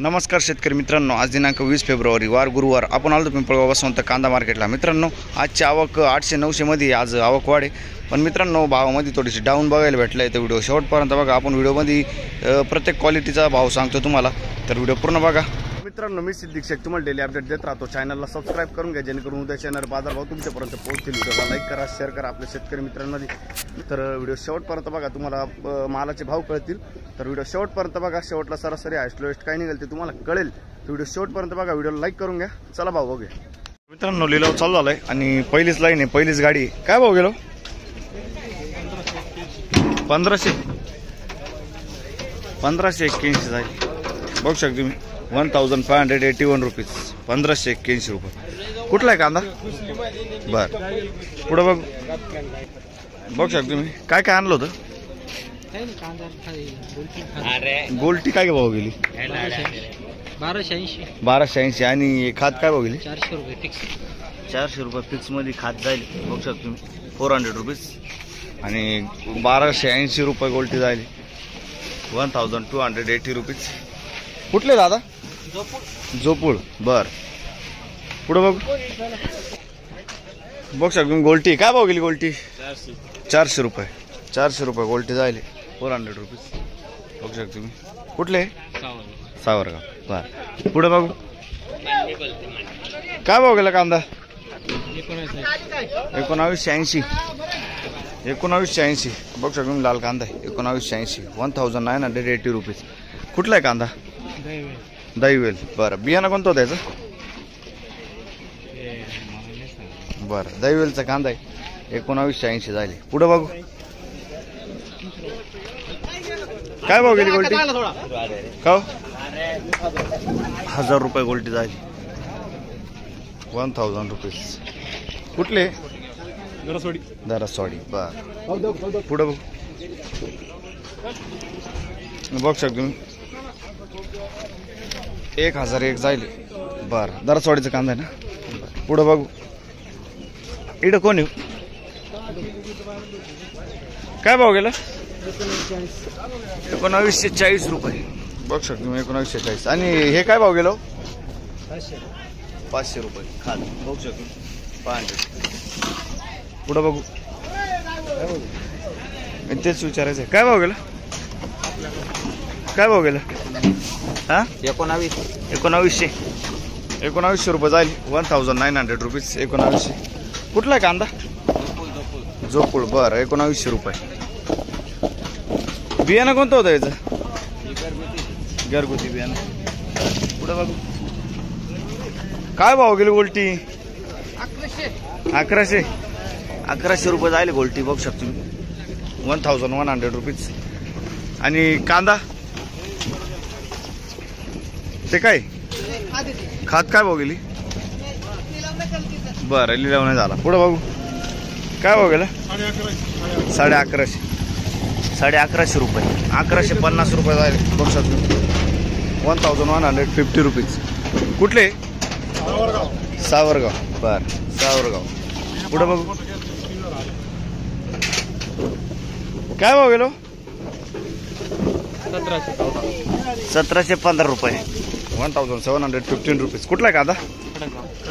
नमस्कार शेतकरी मित्रांनो, आज दिनांक 20 फेब्रुवारी वार गुरुवार आपण आलो पिंपळगाव वसंत कांदा मार्केटला। मित्रांनो, आजची आवक 800-900 मध्ये आज आवक वाढे, पण मित्रांनो भावामध्ये थोडीशी डाऊन बघायला भेटला आहे। तर व्हिडिओ शेवटपर्यंत बघा। आपण व्हिडिओमध्ये प्रत्येक क्वालिटीचा भाव सांगतो तुम्हाला, तर व्हिडिओ पूर्ण बघा। मित्रांनो, मी सिद्दीक शेख तुम्हाला डेली अपडेट देत राहतो। चॅनलला सबस्क्राइब करून घ्या, जेणेकरून उद्या चॅनल बाजारभाव तुमच्यापर्यंत पोहोचतील। व्हिडिओला लाईक करा, शेअर करा आपल्या शेतकरी मित्रांमध्ये। तर व्हिडिओ शेवटपर्यंत बघा, तुम्हाला मालाचे भाव कळतील। तर व्हिडिओ शेवटपर्यंत बघा, शेवटला सरासरी हायस्ट लोएस्ट काय निघेल ते तुम्हाला कळेल। तर व्हिडिओ शेवटपर्यंत बघा, व्हिडिओला लाईक करून घ्या। चला भाव बघूया। मित्रांनो, लिलाव चालू झालाय आणि पहिलीच लाईन आहे, पहिलीच गाडी। काय भाव गेलो? 1581 जाईल। बघू शकता तुम्ही 1581 रुपीज, 1581 रुपये। कुठला आहे कांदा? बर, पुढे बघ, बघू शकता तुम्ही काय काय आणलं होतं। गोल्टी काय भाव गेली? 1280। आणि खात काय भाव गेली? 400 रुपये फिक्स। 400 रुपये फिक्स मध्ये खात जाईल। बघू शकता तुम्ही 400 रुपीज आणि 1280 रुपये गोल्टी जाईल, 1280 रुपीज। कुठले दादा? जोपूळ। बर, पुढे बघ, बघू शकता तुम्ही गोल्टी काय भाव गेली? गोल्टी 400 रुपये, 400 रुपये गोल्टी जाईल, 400 रुपीज। बघू शकता तुम्ही कुठले? सावरगाव। बर, पुढे बघू काय भाव गेला कांदा? 1980, 1980। बघू शकता तुम्ही लाल कांदा आहे, 1980, 1980 रुपीज। कुठला आहे कांदा? दैवेल। बरं, बियाणं कोणतं होतं याचं? बरं, दैवेलचा कांदा आहे, 1980 झाली। पुढे बघू काय भाव गेली गोल्टी? का 1000 रुपये गोल्टी झाली, 1000 रुपीज। कुठले? दरासवाडी। बर, पुढे बघू, बघू शकतो तुम्ही 1001 जाईल। बर, दरासवाडीचा कांदा आहे ना। पुढे बघू, इकडं कोण येऊ? काय भाव गेला? 1940 रुपये। बघू शकतो तुम्ही 1940। आणि हे काय भाव गेलो? 500 रुपये खात। बघू शकतो 500। पुढे बघू, तेच विचारायचं आहे, काय भाव गेला? काय भाव गेला? हा, 1900 रुपये जाईल, 1900 रुपीज, 1900। कुठला आहे कांदा? जोपूळ। बरं, 1900 रुपये। बियाणं कोणतं होतं याचं? घरगुती बियाणं। पुढे बघू काय भाव गेली गोल्टी? 1100 रुपये जाईल गोल्टी। बघू शकतो तुम्ही 1100 रुपीज। आणि कांदा ते काय खात काय भाव गेली? बरं, लिलाव नाही झाला। पुढे बघू काय भाव गेला? 1150 रुपये, 1150 रुपये जाईल। बघू शकतो 1150 रुपीज। कुठले? सावरगाव। बर, सावरगाव। पुढे बघू काय भाव गेलो? 1715 रुपये, 1715 रुपीज। कुठला आहे कांदा?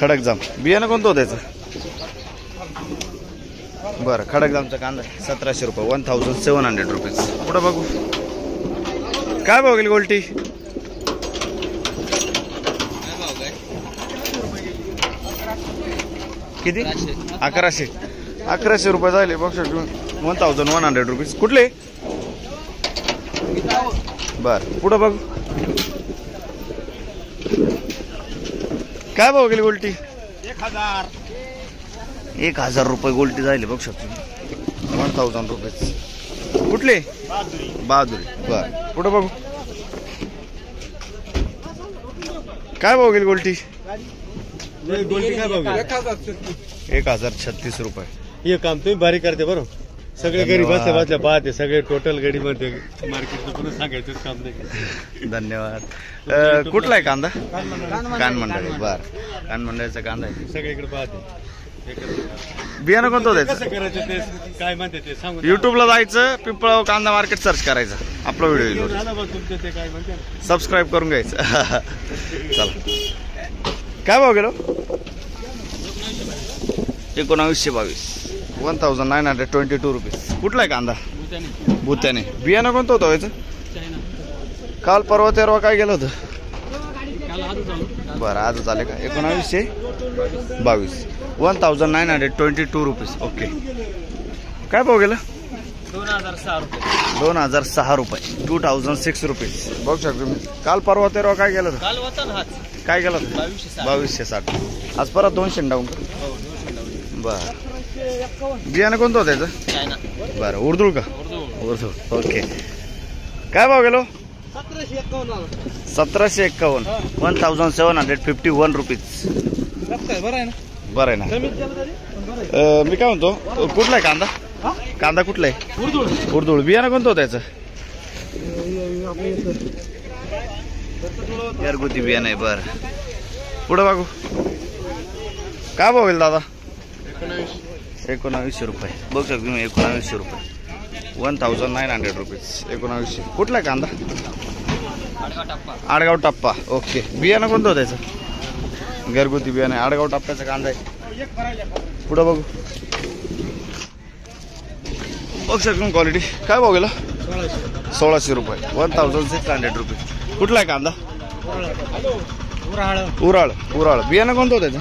खडकजाम। बियाणं कोणतं होतं याचं? बरं, खडकजामचा कांदा 1700 रुपये, 1700 रुपीज। पुढे बघू काय भाव गेली गोल्टी? किती? 1100 रुपये झाले। बघू शकतो 1100 रुपीज। कुठले? बर, पुढे बघू काय भाव गेली गोल्टी? 1000 रुपये गोल्टी झाली। बघू शकतो 1000 रुपीज। कुठले? बहादुरी। बर, पुढे बघू काय भाव गेली गोल्टी? 1036 रुपये। हे काम तुम्ही भारी करते बरं। सगळे गडी बसल्या बसल्या पाहते, सगळे टोटल गडी मध्ये मार्केट पुन्हा सांगायचं काम नाही। धन्यवाद। कुठला आहे कांदा? कान मंडळ। बर, कान मंडळाचा कांदा आहे, सगळीकडे पाहते। बियाणं कोणतं द्यायचं? कसं करायचं ते काय म्हणते ते सांगू. युट्यूबला जायचं, पिंपळगाव कांदा मार्केट सर्च करायचं, आपला व्हिडिओ येईल. झालं बघ तुमचं ते काय म्हणते ना. सबस्क्राईब करून घ्यायचं. चला, काय भाव गेलो? 1922, 1922 रुपीज. कुठला आहे कांदा? भूत्याने. बियाणं कोणतं होतं व्हायचं? काल परवा तेरवा काय गेलं होतं? बरं, आजच आले का? 1922, 1922 रुपीज. ओके. काय भाव गेलं? 2006 रुपये, 2006 रुपीज. बघू शकतो मी. काल परवा तेरवा काय गेलं होतं? काय गेलं होतं? 2260. आज परत 200 डाऊन. बरं, बियाणं कोणतं होतं त्याचं? बरं, उर्दूळ का? उर्दूळ. ओके. काय भाव गेलो? 1751, 1751 रुपीज. बरं आहे ना. मी काय म्हणतो, कुठला आहे कांदा? कांदा कुठला आहे? उर्दूळ. बियाणं कोणतं होतं त्याचं? घरगुती बियाणं आहे. बरं, पुढं बघू. काय भाव होईल दादा? 1900 रुपये. बघू शकतो तुम्ही, 1900 रुपये, 1900 रुपीज. 1900. कुठला कांदा? आडगाव टप्पा. ओके. बियाणं कोणतं होतं त्याचं? घरगुती बियाणं आहे. आडगाव टप्प्याचा कांदा आहे. पुढं बघू. बघू शकतो क्वालिटी. काय भाव गेला? 1600 रुपये, 1600 रुपीज. कुठला आहे कांदा? उराळ. बियाणं कोणतं होतं त्याचं?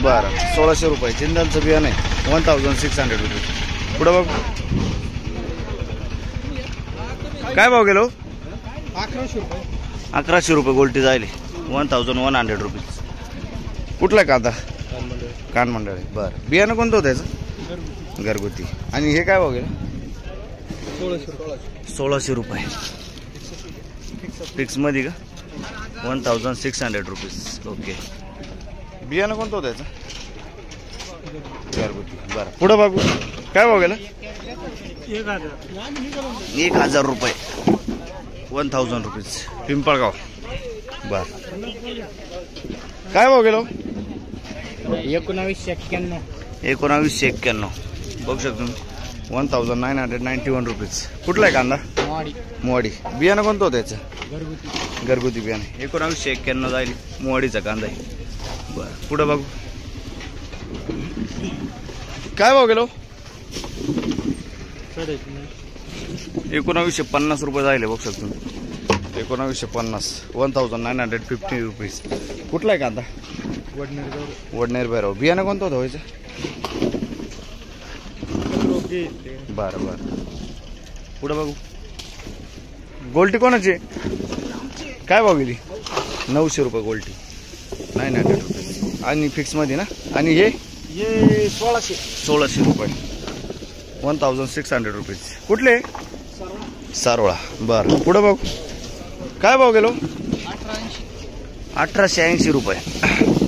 बरं, 1600 रुपये. जिंदालचं बियाणं आहे. 1600 रुपीज. पुढं बघ. काय भाव गेलो? 1100 रुपये गोल्टी जायले. 1100 रुपीज. कुठला कांदा? कानमंडळ आहे. बरं, बियाणं कोणतं होतं त्याचं? घरगुती. आणि हे काय भाव गेलं? 1600 रुपये. फिक्स मध्ये का? 1600 रुपीज. ओके. बियाणं कोणतं होतं त्याचं? घरगुती. बरं, पुढं बघू. काय भाव गेलं? 1000 रुपये, 1000 रुपीज. पिंपळगाव. बर, काय भाव गेलो? 1991. बघू शकतो 1991 रुपीज. कुठला आहे कांदा? मोवाडी. बियाणं कोणतं होतं त्याचं? घरगुती बियाणं. 1991 जाईल. मोवाडीचा कांदा आहे. बरं, पुढं बघू. काय भाव गेलो? 1950 रुपये जायले. बघू शकतो 1950, 1950 रुपीज. कुठला आहे कांदा? वडनेर भैरव. बियाणं कोणतं होतं व्हायचं? बरं. पुढं बघू. गोल्टी कोणाची? काय भाव गेली? 900 रुपये गोल्टी, 900 रुपीज. आणि फिक्समध्ये ना. आणि हे 1600 रुपये, 1600 रुपीज. कुठले? सारोळा. बरं, पुढं बघू. काय भाव गेलो? 1880 रुपये,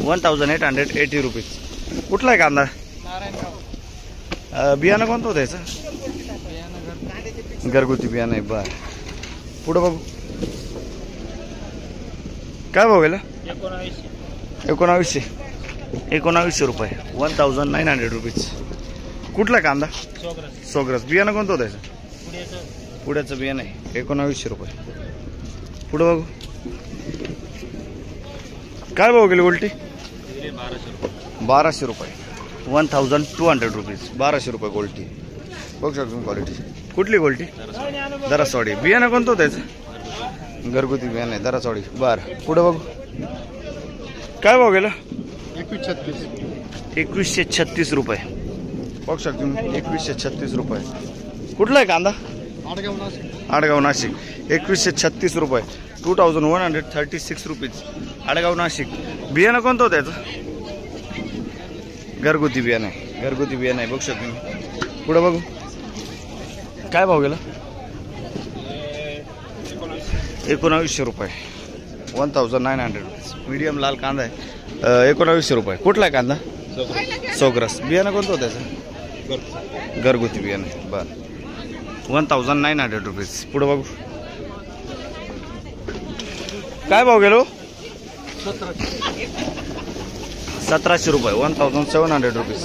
1880 रुपीज. कुठला आहे कांदा? बियाणं कोणतं होतं याचं? घरगुती बियाणं आहे. बरं, पुढं बघू. काय भाव गेला? 1900 रुपये, 1900 रुपीज. कुठला कांदा? सोग्रस. बियाणं कोणतं होतं याचं? पुढ्याचं बियाणं आहे. 1900 रुपये. पुढं बघू. काय भाव गेली उलटी? 1200 रुपये, 1200 रुपीज. 1200 रुपये गोल्टी. बघू शकतो क्वालिटी. कुठली गोल्टी? दरासवाडी. बियाणं कोणतं होतं याचं? घरगुती बियाणं आहे, दरासवाडी. बरं, पुढं बघू. काय भाव गेला? 2136 रुपये. बघू शकतो 2136 रुपये. कुठला आहे कांदा? आडगाव नाशिक. 2136 रुपये, 2136 रुपीज. आडगाव नाशिक. बियाणं कोणतं होतं याचं? घरगुती बियाणं आहे. घरगुती बियाणं आहे. बघू शकतो मी. पुढं बघू. काय भाव गेला? 1900 रुपये, 1900 रुपीज. मीडियम लाल कांदा आहे. 1900 रुपये. कुठला आहे कांदा? सोग्रस. बियाणं कोणतं होतं त्याचं? घरगुती बियाणं आहे. बरं, 1900 रुपीज. पुढं बघू. काय भाव गेलो? 1700 रुपये 1700 रुपीज.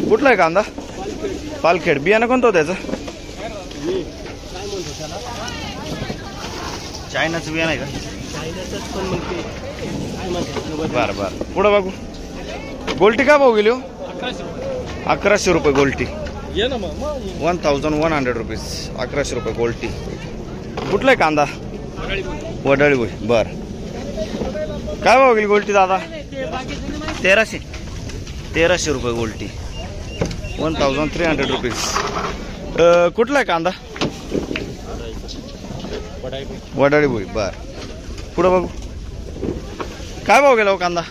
कुठला आहे कांदा? पालखेड. बियाणं कोणतं होतं त्याचं? चायनाचं बियाणं आहे का? बरं बरं. पुढं बघू. गोल्टी काय भाव गेली हो? 1100 रुपये गोल्टी. 1100 रुपीज. 1100 रुपये गोल्टी. कुठला आहे कांदा? वडाळी भुई. बरं. काय भाव गेली गोल्टी दादा? 1300 रुपये गोल्टी. 1300 रुपीज. कुठला आहे कांदा? वडाळी भुई. बर. पुढं बघू. काय भाव गेला हो कांदा?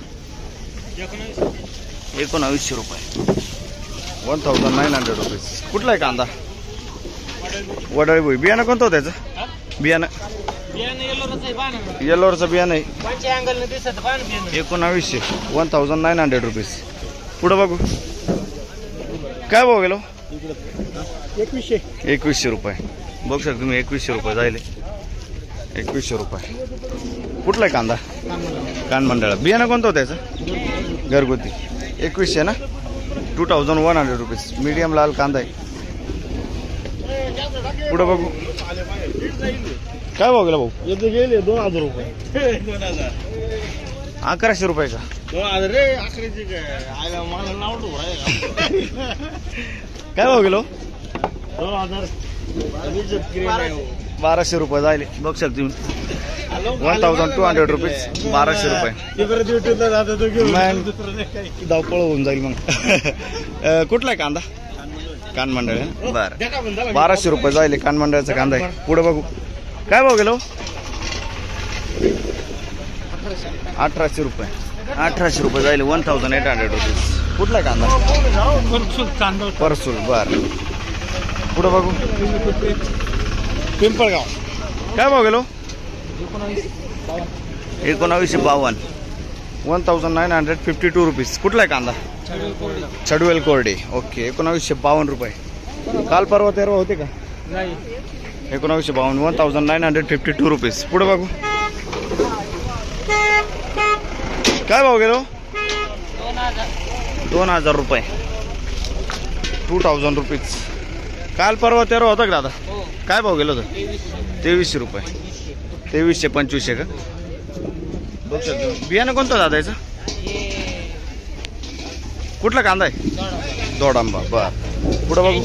1900 रुपये. 1900 रुपीज. कुठला आहे कांदा? वडाळी भुई. बियाणं कोणतं होतं त्याचं? बियाणं येलोरचं बियाणं आहे. 1900. 1900 रुपीज. पुढं बघू. काय भाव गेलो? 2100 रुपये. बघू शकता तुम्ही 2100 रुपये जायले. 2100 रुपये. कुठला आहे कांदा? कानमंडळ. बियाणं कोणतं होतं त्याचं? घरगुती. 2100 ना. 2100 रुपीज. मीडियम लाल कांदा आहे. पुढं बघू. काय भाव गेला भाऊ? गेले 2000 रुपये. 1100 रुपये का? 2000 रे. अकराची काय भाव गेलो? 1200 रुपये जायले. बघ शकता तुम्ही. 1200 रुपीज. 1200 रुपये. धावपळ होऊन जाईल मग. कुठला आहे कांदा? कानमंडळ. बरं. 1200 रुपये जायले. कानमंडळाचा कांदा आहे. पुढे बघू. काय भाव गेलो? 1800 रुपये. 1800 रुपये जायले. 1800 रुपीज. कुठला कांदा? परसूल. बरं. पुढे बघू. पिंपळगाव. काय भाव गेलो? 1952. 1952 रुपीज. कुठला आहे कांदा? चडवेल कोरडे. ओके. 1952 रुपये. काल परवा तेरवा होते का? 1952. 1952 रुपीज. पुढे बघू. काय भाव गेलो? 2000 रुपये. 2000 रुपीज. काल परवा तेरवा होता का दादा? काय भाव गेलो होतं? 2300 रुपये. 2325 का? बघ शकतो. बियाणं कोणतं दादा याचं? कुठला कांदा आहे? दोडांबा. बर. पुढं बघू.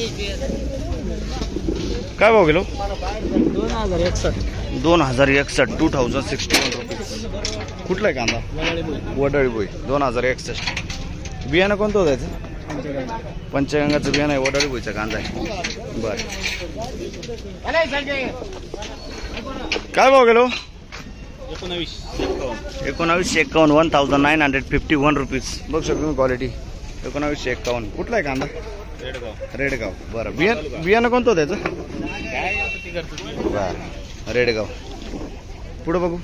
काय भाव गेलो? 2061. 2061 रुपीज. कुठला आहे कांदा? वडाळी भुई. 2061. बियाणं कोणतं होतं याचं? पंचगंगाचं बियाणं आहे. वडाळी भुईचा कांदा आहे. बर. काय भाव गेलो? 1951. 1951 रुपीज. बघ शकतो तुम्ही क्वालिटी. 1951. कुठला आहे कांदा? रेडगाव. बरं. बियाणं कोणतं होतं त्याचं? बरं. रेडगाव. पुढं बघू.